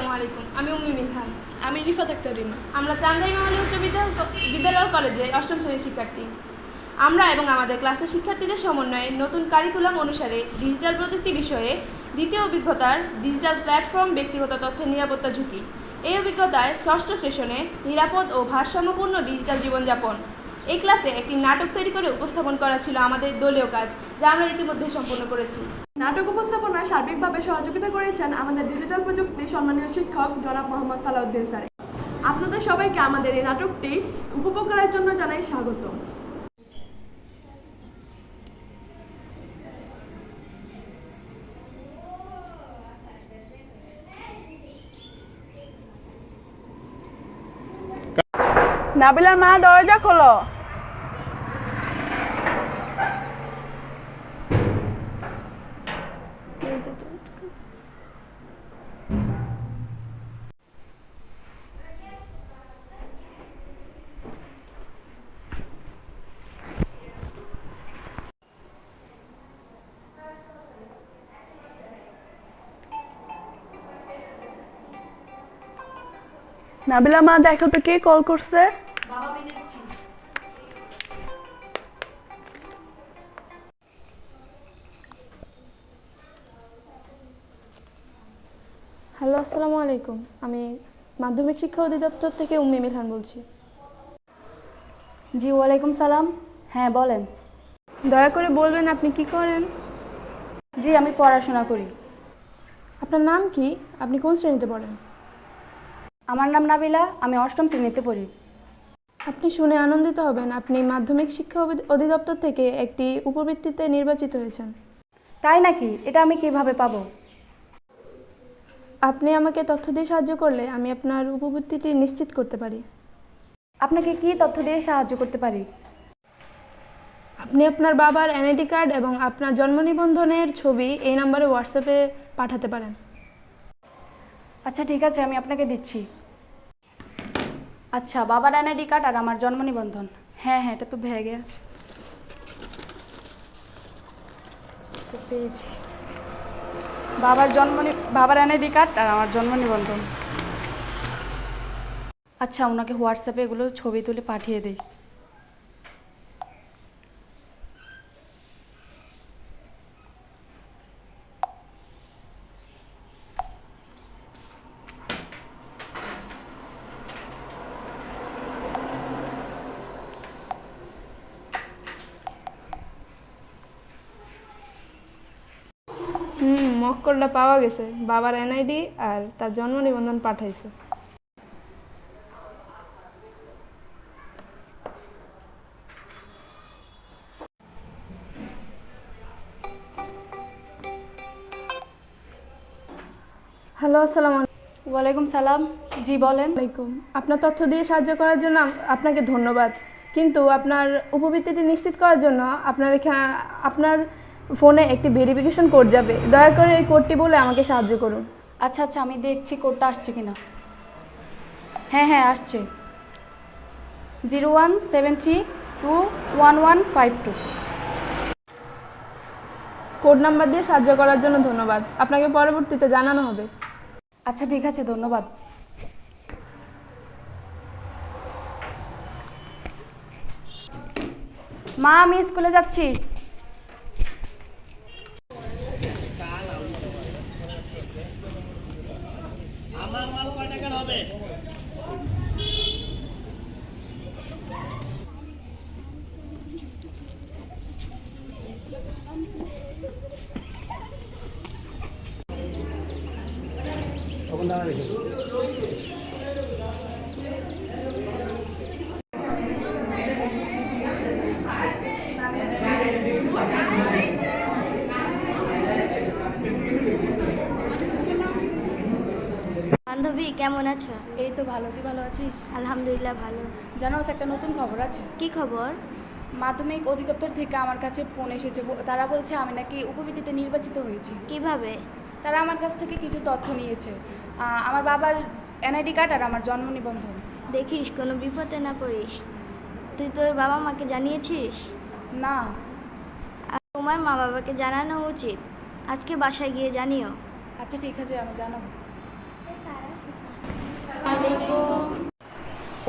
আসসালামু আলাইকুম। আমি উম্মি মিলহান। আমি রিফাত আক্তার রিমা। আমরা চান্দাই মহলী উচ্চ বিদ্যালয় কলেজে অষ্টম শ্রেণীর শিক্ষার্থী। আমরা এবং আমাদের ক্লাসের শিক্ষার্থীদের সমন্বয়ে নতুন কারিকুলাম অনুসারে ডিজিটাল প্রযুক্তি বিষয়ে দ্বিতীয় অভিজ্ঞতার ডিজিটাল প্ল্যাটফর্ম ব্যক্তিগত তথ্যের নিরাপত্তা ঝুঁকি। এই অভিজ্ঞতায় ষষ্ঠ সেশনে নিরাপদ ও ভারসাম্যপূর্ণ ডিজিটাল জীবনযাপন এই ক্লাসে একটি নাটক তৈরি করে উপস্থাপন করা ছিল আমাদের দলীয় কাজ, যা আমরা ইতিমধ্যে সম্পূর্ণ করেছি। নাটক উপস্থাপনায় সার্বিকভাবে সহযোগিতা করেছেন আমাদের ডিজিটাল প্রযুক্তি সম্মানীয় শিক্ষক জনাব মোহাম্মদ সালাউদ্দিন স্যার। আপনাদের সবাইকে আমাদের এই নাটকটি উপভোগ করার জন্য জানাই স্বাগত। নাবিলার মা, দরজা খোলো। নাবিলা মা, দেখো তো কে কল করছে। হ্যালো, আসসালামু আলাইকুম। আমি মাধ্যমিক শিক্ষা অধিদপ্তর থেকে উম্মি মিলহান বলছি। জি, ওয়ালাইকুম সালাম। হ্যাঁ, বলেন। দয়া করে বলবেন আপনি কি করেন? জি, আমি পড়াশোনা করি। আপনার নাম কি? আপনি কোন শ্রেণীতে পড়েন? আমার নাম নাবিলা, আমি অষ্টম শ্রেণীতে পড়ি। আপনি শুনে আনন্দিত হবেন, আপনি মাধ্যমিক শিক্ষা অধিদপ্তর থেকে একটি উপবৃত্তিতে নির্বাচিত হয়েছেন। তাই নাকি? এটা আমি কিভাবে পাবো? আপনি আমাকে তথ্য দিয়ে সাহায্য করলে আমি আপনার উপবৃত্তিটি নিশ্চিত করতে পারি। আপনাকে কি তথ্য দিয়ে সাহায্য করতে পারি? আপনি আপনার বাবার এনআইডি কার্ড এবং আপনার জন্ম নিবন্ধনের ছবি এই নম্বরে হোয়াটসঅ্যাপে পাঠাতে পারেন। আচ্ছা, ঠিক আছে, আমি আপনাকে দিচ্ছি। আচ্ছা, বাবার এনআইডি কার্ড আর আমার জন্ম নিবন্ধন। হ্যাঁ হ্যাঁ, এটা তো ভেগে আছে, তো পেয়েছি। বাবার এনআইডি কার্ড আর আমার জন্ম নিবন্ধন। আচ্ছা, ওনাকে হোয়াটসঅ্যাপে এগুলো ছবি তুলে পাঠিয়ে দিই। মক্কলটা পাওয়া গেছে। বাবার এনআইডি আর তার জন্ম নিবন্ধন পাঠাইছে। হ্যালো, আসসালামু ওয়ালাইকুম সালাম। জি, বলেন। আলাইকুম। আপনার তথ্য দিয়ে সাহায্য করার জন্য আপনাকে ধন্যবাদ, কিন্তু আপনার উপবৃত্তিটি নিশ্চিত করার জন্য আপনার ফোনে একটি ভেরিফিকেশন কোড যাবে। দয়া করে এই কোডটি বলে আমাকে সাহায্য করুন। আচ্ছা আচ্ছা, আমি দেখছি কোডটা আসছে কিনা। হ্যাঁ হ্যাঁ, আসছে। 0173211152। কোড নাম্বার দিয়ে সাহায্য করার জন্য ধন্যবাদ। আপনাকে পরবর্তীতে জানানো হবে। আচ্ছা, ঠিক আছে, ধন্যবাদ। মা, আমি স্কুলে যাচ্ছি। আমার মাল কয় টাকার হবে? তখন দাঁড়া রেখে বান্ধবী, কেমন আছো? এই তো ভালো, তুই ভালো আছিস? আলহামদুলিল্লাহ ভালো। জানোস, একটা নতুন খবর আছে। কি খবর? মাধ্যমিক অধিদপ্তর থেকে আমার কাছে ফোন এসেছে। তারা বলছে আমি নাকি উপবৃত্তিতে নির্বাচিত হয়েছি। কিভাবে? তারা আমার কাছ থেকে কিছু তথ্য নিয়েছে, আমার বাবার এনআইডি কার্ড আর আমার জন্ম নিবন্ধন। দেখিস কোনো বিপদে না পড়িস। তুই তোর বাবা মাকে জানিয়েছিস? না। আর তোমার মা বাবাকে জানানো উচিত। আজকে বাসায় গিয়ে জানিও। আচ্ছা, ঠিক আছে, আমি জানাবো।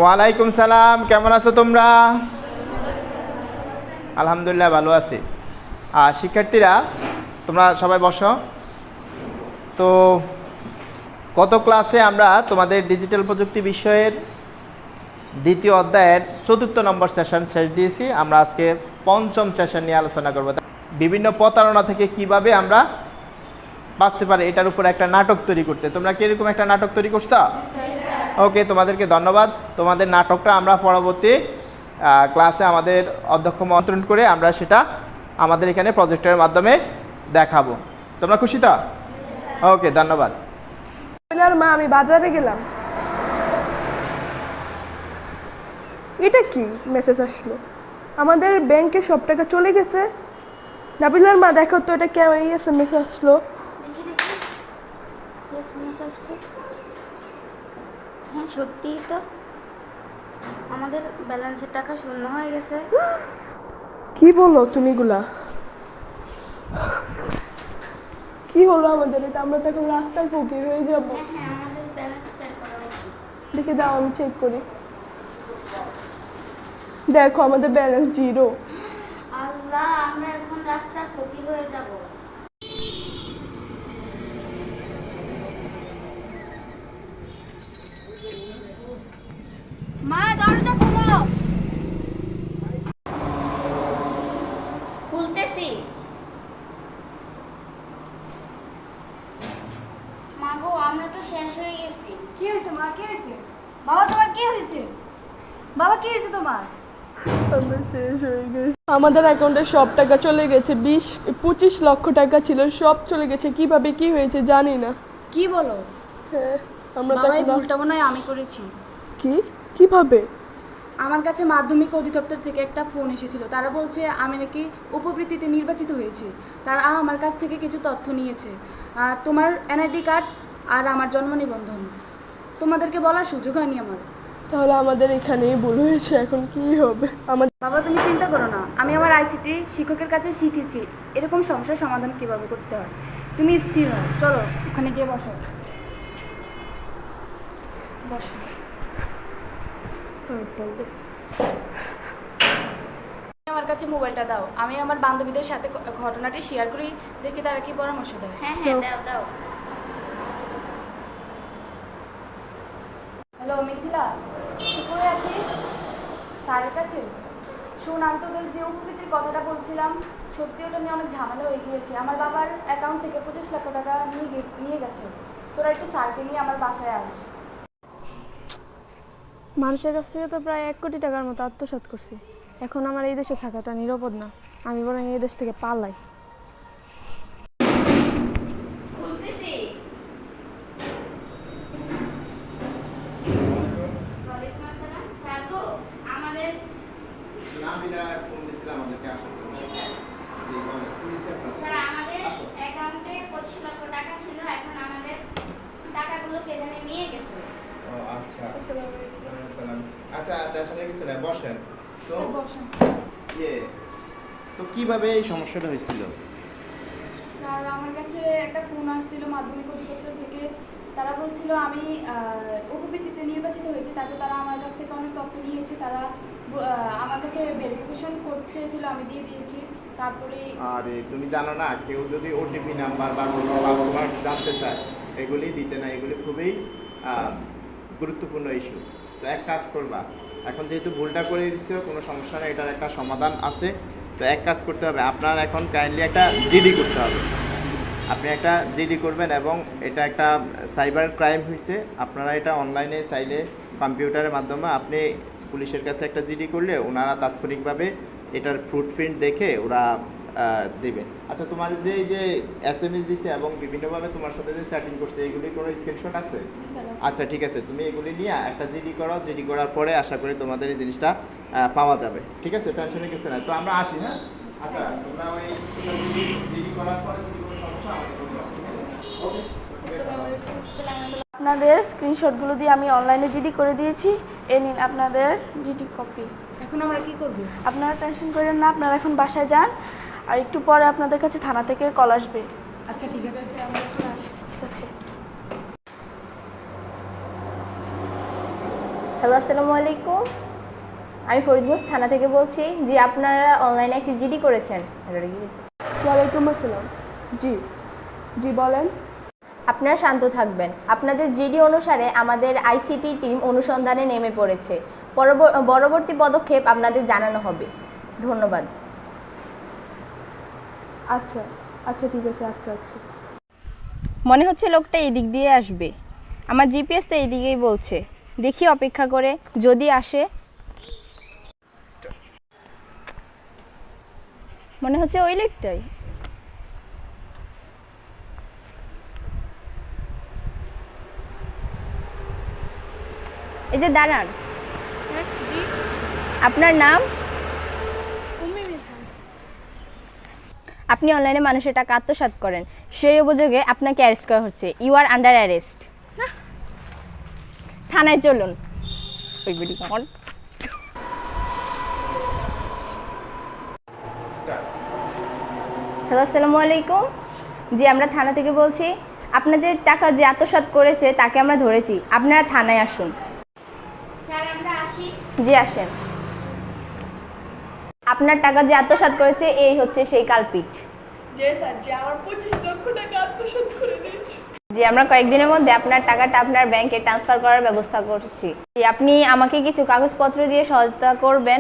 ওয়ালাইকুম সালাম, কেমন আছো তোমরা? আলহামদুলিল্লাহ ভালো আছি। আর শিক্ষার্থীরা তোমরা সবাই বসো। তো গত ক্লাসে আমরা তোমাদের ডিজিটাল প্রযুক্তি বিষয়ের দ্বিতীয় অধ্যায়ের 4র্থ নম্বর সেশন শেষ দিয়েছি। আমরা আজকে 5ম সেশন নিয়ে আলোচনা করব। বিভিন্ন প্রতারণা থেকে কিভাবে আমরা বাঁচতে পারি এটার উপর একটা নাটক তৈরি করতে। তোমরা কি এরকম একটা নাটক তৈরি করছো? ওকে, তোমাদেরকে ধন্যবাদ। তোমাদের নাটকটা আমরা পরবর্তী ক্লাসে আমাদের অধ্যক্ষ মন্ত্রণ করে আমরা সেটা আমাদের এখানে প্রজেক্টরের মাধ্যমে দেখাবো। তোমরা খুশি তো? ওকে, ধন্যবাদ। মা আমি বাজারে গেলাম। এটা কি মেসেজ আসলো? আমাদের ব্যাংকে সব টাকা চলে গেছে। নাবিলার মা দেখো তো এটা কেমন এসএমএস আসলো। দেখি দেখি কি এসএমএস আসছে। হ্যাঁ সত্যিই তো আমাদের ব্যালেন্সের টাকা শূন্য হয়ে গেছে। কি বলো তুমি গুলা? কি হলো আমাদের এটা? আমরা তো এখন রাস্তার ফকির হয়ে যাব। হ্যাঁ আমাদের ব্যালেন্স চেক করা উচিত। দেখে দাও, আমি চেক করি। দেখো আমাদের ব্যালেন্স 0। আল্লাহ, আমরা এখন রাস্তার ফকির হয়ে যাব। মা দরজা খোলো। খুলতেছি। মাগো, আমরা তো শেষ হয়ে গেছি। কি হয়েছে মা? কি হয়েছে? বাবা তোমার কি হয়েছে? বাবা কি হয়েছে তোমার? আমরা শেষ হয়ে গেছি। আমাদের অ্যাকাউন্টে সব টাকা চলে গেছে। 25 লক্ষ টাকা ছিল, সব চলে গেছে। কিভাবে কি হয়েছে জানি না। কি বলো? হ্যাঁ, আমরা তো বাবা এই এখন- ভুলটা মনে হয় আমি করেছি। কিভাবে? আমার কাছে মাধ্যমিক অধিদপ্তর থেকে একটা ফোন এসেছিল। তারা বলছে আমি নাকি উপবৃত্তিতে নির্বাচিত হয়েছি। তারা আমার কাছ থেকে কিছু তথ্য নিয়েছে, তোমার এনআইডি কার্ড আর আমার জন্ম নিবন্ধন। তোমাদেরকে বলার সুযোগ হয়নি আমার। তাহলে আমাদের এখানেই ভুল হয়েছে, এখন কি হবে? আমাদের বাবা তুমি চিন্তা করো না, আমি আমার আইসিটি শিক্ষকের কাছে শিখেছি এরকম সমস্যার সমাধান কিভাবে করতে হয়। তুমি স্থির হও, চলো ওখানে গিয়ে বসো। বসো। আমার কাছে মোবাইলটা দাও, আমি আমার বান্ধবীদের সাথে ঘটনাটি শেয়ার করি, দেখি তারা কি পরামর্শ দেয়। হ্যাঁ হ্যাঁ, দাও দাও। হ্যালো মিথিলা, তুই কোথায় আছিস? স্যারের কাছে। শোন, আমি তোদের যে উপবৃত্তির কথাটা বলছিলাম, সত্যি ওটা নিয়ে অনেক ঝামেলা হয়ে গিয়েছে। আমার বাবার অ্যাকাউন্ট থেকে 25 লক্ষ টাকা নিয়ে গেছে। তোরা একটু স্যারকে নিয়ে আমার বাসায় আস। মানুষের কাছ থেকে তো প্রায় 1 কোটি টাকার মতো আত্মসাৎ করছি। এখন আমার এই দেশে থাকাটা নিরাপদ না। আমি বরং এই দেশ থেকে পালাই। খুলতেছি। ওয়ালাইকুম আসসালাম। স্যার গো, আমাদের স্যার আমাদের অ্যাকাউন্টে 25 লক্ষ টাকা ছিল। এখন আমাদের টাকাগুলো কে জানি নিয়ে গেছে। ও আচ্ছা, আচ্ছা টেনশনের কিছু নাই, বসেন। তো তো কিভাবে এই সমস্যাটা হয়েছিল? স্যার আমার কাছে একটা ফোন আসছিল মাধ্যমিক অধিদপ্তর থেকে। তারা বলছিল আমি উপবৃত্তিতে নির্বাচিত হয়েছি। তারপর তারা আমার কাছ থেকে অনেক তথ্য নিয়েছে। তারা আমার কাছে ভেরিফিকেশন করতে চেয়েছিল, আমি দিয়ে দিয়েছি। তারপরে আরে তুমি জানো না, কেউ যদি ওটিপি নাম্বার বা কোনো পাসওয়ার্ড জানতে চায় এগুলি দিতে না। এগুলি খুবই গুরুত্বপূর্ণ ইস্যু। তো এক কাজ করবা, এখন যেহেতু ভুলটা করে দিচ্ছ কোনো সমস্যা নেই, এটার একটা সমাধান আছে। তো এক কাজ করতে হবে, আপনার এখন কাইন্ডলি একটা জিডি করতে হবে। আপনি একটা জিডি করবেন এবং এটা একটা সাইবার ক্রাইম হয়েছে। আপনারা এটা অনলাইনে চাইলে কম্পিউটারের মাধ্যমে আপনি পুলিশের কাছে একটা জিডি করলে ওনারা তাৎক্ষণিকভাবে এটার ফুটপ্রিন্ট দেখে ওরা দেবে। আচ্ছা, তোমার যে এসএমএস দিছে এবং বিভিন্নভাবে তোমার সাথে যে চ্যাটিং করছে এগুলি কোনো স্ক্রিনশট আছে? আচ্ছা ঠিক আছে, তুমি এগুলি নিয়ে একটা জিডি করো। জিডি করার পরে আশা করি তোমাদের এই জিনিসটা পাওয়া যাবে। ঠিক আছে, টেনশনের কিছু নাই। তো আমরা আসি। হ্যাঁ আচ্ছা, তোমরা ওই জিডি করার পরে যদি কোনো সমস্যা আমাকে বলবে। ঠিক আছে, ওকে। আপনাদের স্ক্রিনশটগুলো দিয়ে আমি অনলাইনে জিডি করে দিয়েছি। এ নিন আপনাদের জিডি কপি। এখন আমরা কি করব? আপনারা টেনশন করেন না, আপনারা এখন বাসায় যান। আর একটু পরে আপনাদের কাছে থানা থেকে কল আসবে। আচ্ছা ঠিক আছে, আমরা এখন আসি। ঠিক আছে। হ্যালো, আসসালামু আলাইকুম। আমি ফরিদগঞ্জ থানা থেকে বলছি। জি, আপনারা অনলাইনে একটি জিডি করেছেন। ওয়ালাইকুম আসসালাম। জি জি বলেন। আপনারা শান্ত থাকবেন। আপনাদের জিডি অনুসারে আমাদের আইসিটি টিম অনুসন্ধানে নেমে পড়েছে। পরবর্তী পদক্ষেপ আপনাদের জানানো হবে। ধন্যবাদ। আচ্ছা আচ্ছা ঠিক আছে। আচ্ছা আচ্ছা মনে হচ্ছে লোকটা এই দিক দিয়ে আসবে। আমার জিপিএস তো এই দিকেই বলছে। দেখি অপেক্ষা করে, যদি আসে। মনে হচ্ছে ওই লোকটাই। এই যে দাঁড়ান, আপনার নাম? আপনি অনলাইনে মানুষের টাকা আত্মসাৎ করেন, সেই অভিযোগে আপনাকে অ্যারেস্ট করা হচ্ছে। You are under arrest. থানায় চলুন। হ্যালো, আসসালামু আলাইকুম। জি, আমরা থানা থেকে বলছি। আপনাদের টাকা যে আত্মসাৎ করেছে তাকে আমরা ধরেছি। আপনারা থানায় আসুন। স্যার আমরা আসি। জি, আসেন। আপনার টাকা যে আত্মসাৎ করেছে এই হচ্ছে সেই কালপিট। জি স্যার, যে আমার 25 লক্ষ টাকা আত্মসাৎ করে দিয়েছে। জি, আমরা কয়েকদিনের মধ্যে আপনার টাকাটা আপনার ব্যাংকে ট্রান্সফার করার ব্যবস্থা করছি। জি, আপনি আমাকে কিছু কাগজপত্র দিয়ে সহায়তা করবেন।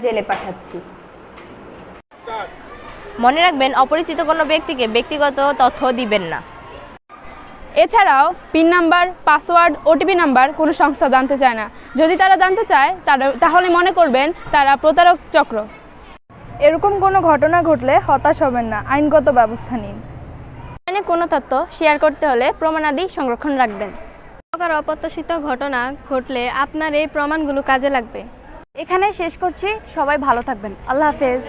জেলে পাঠাচ্ছি। মনে রাখবেন, অপরিচিত কোনো ব্যক্তিকে ব্যক্তিগত তথ্য দিবেন না। এছাড়াও pin number, password, OTP number কোনো সংস্থা জানতে চায় না। যদি তারা জানতে চায় তাহলে মনে করবেন তারা প্রতারক চক্র। এরকম কোনো ঘটনা ঘটলে হতাশ হবেন না, আইনগত ব্যবস্থা নিন। অনলাইনে কোনো তথ্য শেয়ার করতে হলে প্রমাণাদি সংরক্ষণ রাখবেন। কারো অপ্রত্যাশিত ঘটনা ঘটলে আপনার এই প্রমাণগুলো কাজে লাগবে। এখানে শেষ করছি। সবাই ভালো থাকবেন। আল্লাহ হাফেজ।